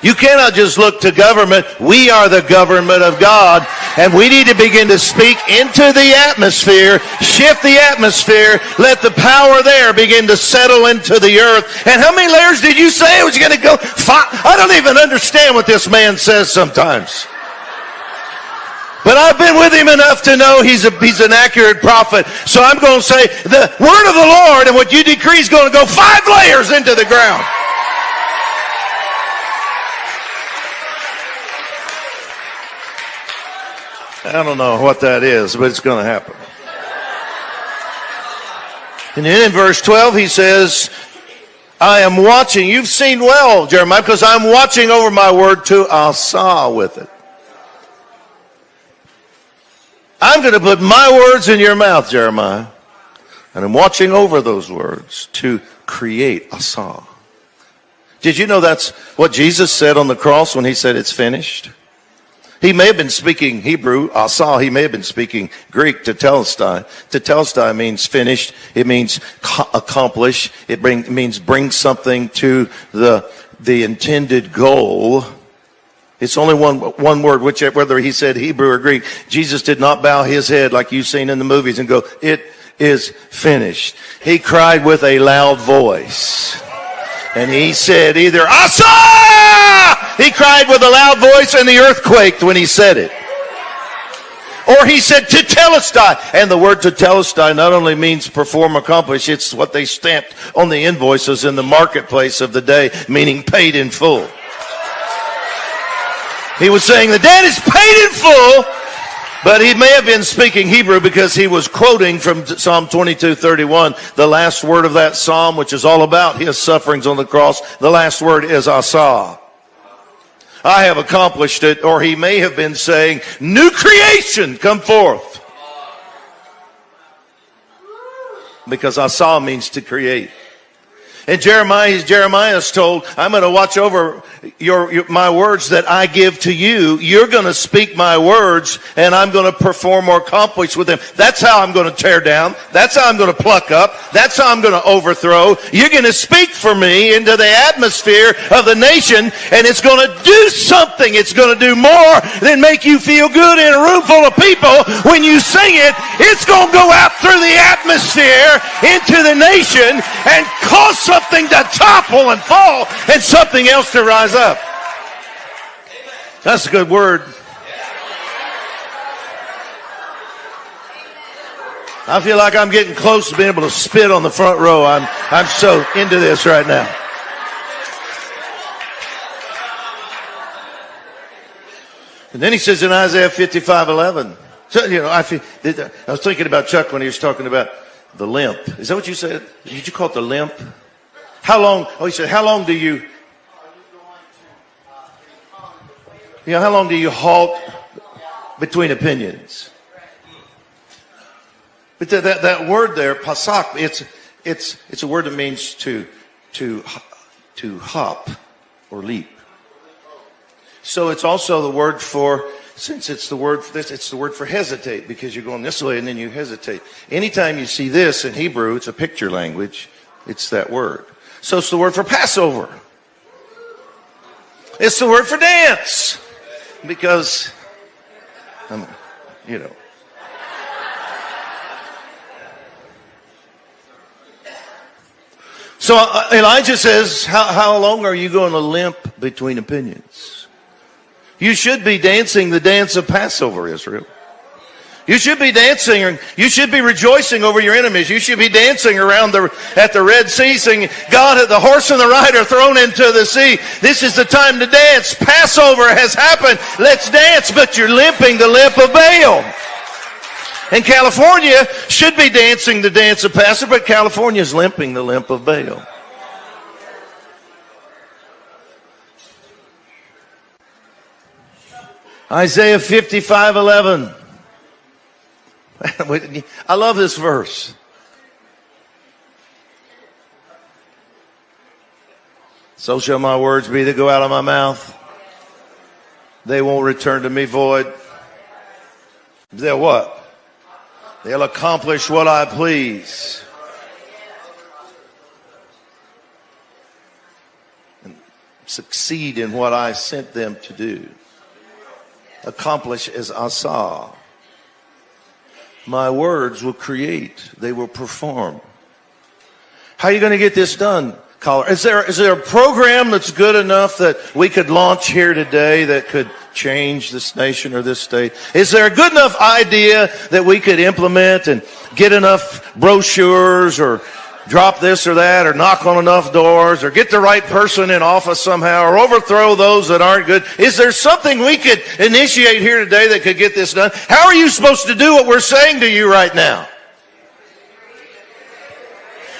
You cannot just look to government. We are the government of God, and we need to begin to speak into the atmosphere, shift the atmosphere, let the power there begin to settle into the earth. And how many layers did you say it was going to go? 5. I don't even understand what this man says sometimes. But I've been with him enough to know he's an accurate prophet. So I'm going to say the word of the Lord and what you decree is going to go 5 layers into the ground. I don't know what that is, but it's going to happen. And then in verse 12 he says, I am watching. You've seen well, Jeremiah, because I'm watching over my word to asa with it. I'm going to put my words in your mouth, Jeremiah. And I'm watching over those words to create asa. Did you know that's what Jesus said on the cross when he said it's finished? He may have been speaking Hebrew, asa. He may have been speaking Greek, tetelestai. Tetelestai means finished. It means accomplish. It means bring something to the intended goal. It's only one word, whether he said Hebrew or Greek. Jesus did not bow his head like you've seen in the movies and go, it is finished. He cried with a loud voice. And he said either, Asa! He cried with a loud voice and the earth quaked when he said it. Or he said tetelestai. And the word tetelestai not only means perform, accomplish, it's what they stamped on the invoices in the marketplace of the day, meaning paid in full. He was saying the debt is paid in full, but he may have been speaking Hebrew because he was quoting from Psalm 22:31, the last word of that psalm, which is all about his sufferings on the cross. The last word is asa. I have accomplished it. Or he may have been saying, new creation, come forth. Because asa means to create. And Jeremiah is told, I'm going to watch over my words that I give to you. You're going to speak my words, and I'm going to perform or accomplish with them. That's how I'm going to tear down. That's how I'm going to pluck up. That's how I'm going to overthrow. You're going to speak for me into the atmosphere of the nation, and it's going to do something. It's going to do more than make you feel good in a room full of people. When you sing it, it's going to go out through the atmosphere into the nation and cause something to topple and fall and something else to rise up. That's a good word. I feel like I'm getting close to being able to spit on the front row. I'm so into this right now. And then he says in Isaiah 55:11. So, I was thinking about Chuck when he was talking about the limp. Is that what you said? Did you call it the limp? How long? Oh, he said, how long do you halt between opinions? But that word there, pasak, it's a word that means to hop or leap. So it's also the word for, since it's the word for this, it's the word for hesitate, because you're going this way and then you hesitate. Anytime you see this in Hebrew, it's a picture language. It's that word. So it's the word for Passover. It's the word for dance. Because, So Elijah says, how long are you going to limp between opinions? You should be dancing the dance of Passover, Israel. You should be dancing, you should be rejoicing over your enemies. You should be dancing around at the Red Sea, singing, God, the horse and the rider thrown into the sea. This is the time to dance. Passover has happened. Let's dance. But you're limping the limp of Baal. And California should be dancing the dance of Passover, but California's limping the limp of Baal. Isaiah 55:11. I love this verse. So shall my words be that go out of my mouth. They won't return to me void. They'll what? They'll accomplish what I please. succeed in what I sent them to do. Accomplish is asa. My words will create. They will perform. How are you going to get this done, caller? Is there a program that's good enough that we could launch here today that could change this nation or this state? Is there a good enough idea that we could implement and get enough brochures or drop this or that or knock on enough doors or get the right person in office somehow or overthrow those that aren't good? Is there something we could initiate here today that could get this done? How are you supposed to do what we're saying to you right now?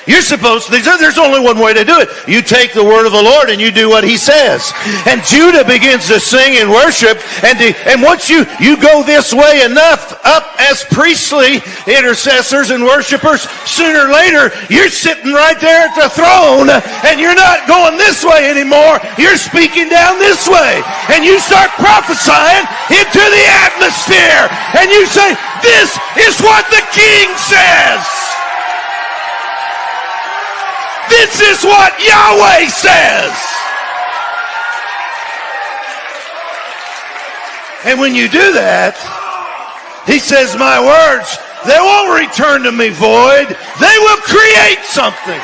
You're supposed to, there's only one way to do it. You take the word of the Lord and you do what he says. And Judah begins to sing and worship. And once you go this way enough up as priestly intercessors and worshipers, sooner or later, you're sitting right there at the throne and you're not going this way anymore. You're speaking down this way. And you start prophesying into the atmosphere. And you say, this is what the king says. This is what Yahweh says. And when you do that, he says, my words, they won't return to me void. They will create something.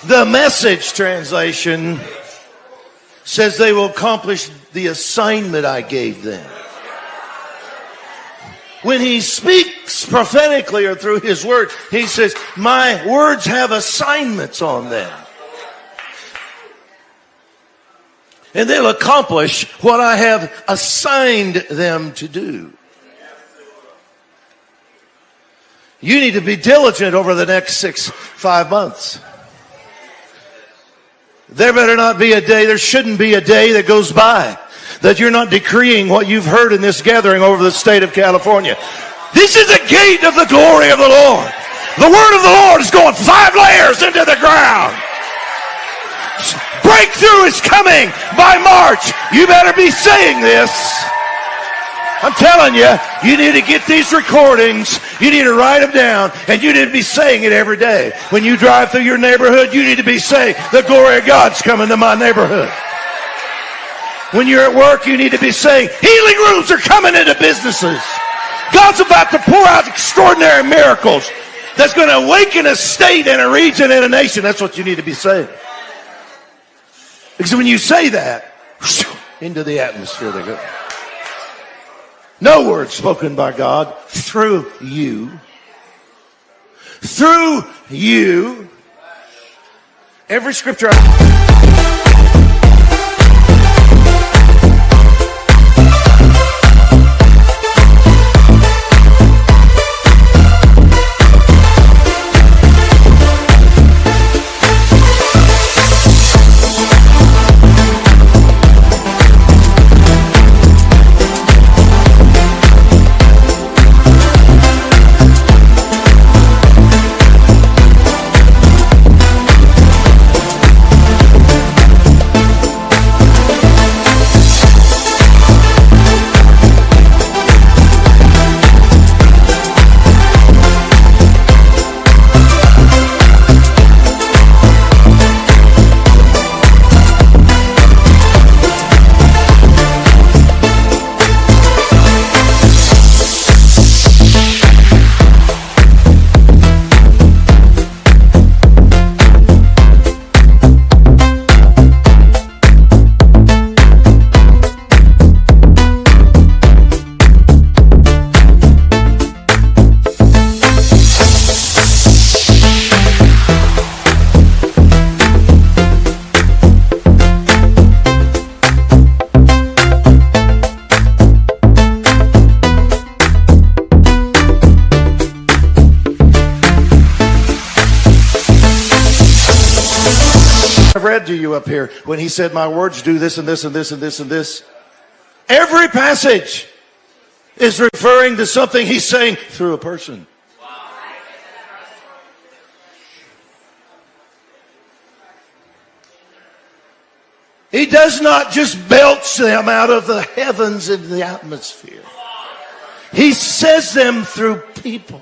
The Message translation says they will accomplish the assignment I gave them. When he speaks prophetically or through his word, he says, my words have assignments on them. And they'll accomplish what I have assigned them to do. You need to be diligent over the next 5 months. There better not be a day, there shouldn't be a day that goes by that you're not decreeing what you've heard in this gathering over the state of California. This is a gate of the glory of the Lord. The word of the Lord is going 5 layers into the ground. Breakthrough is coming by March. You better be saying this. I'm telling you, you need to get these recordings. You need to write them down, and you need to be saying it every day. When you drive through your neighborhood, you need to be saying, the glory of God's coming to my neighborhood. When you're at work, you need to be saying, healing rooms are coming into businesses. God's about to pour out extraordinary miracles that's going to awaken a state and a region and a nation. That's what you need to be saying. Because when you say that, into the atmosphere they go. No word spoken by God through you. Through you. Every scripture read to you up here when he said, my words do this and this and this and this and this. Every passage is referring to something he's saying through a person. He does not just belch them out of the heavens into the atmosphere. He says them through people.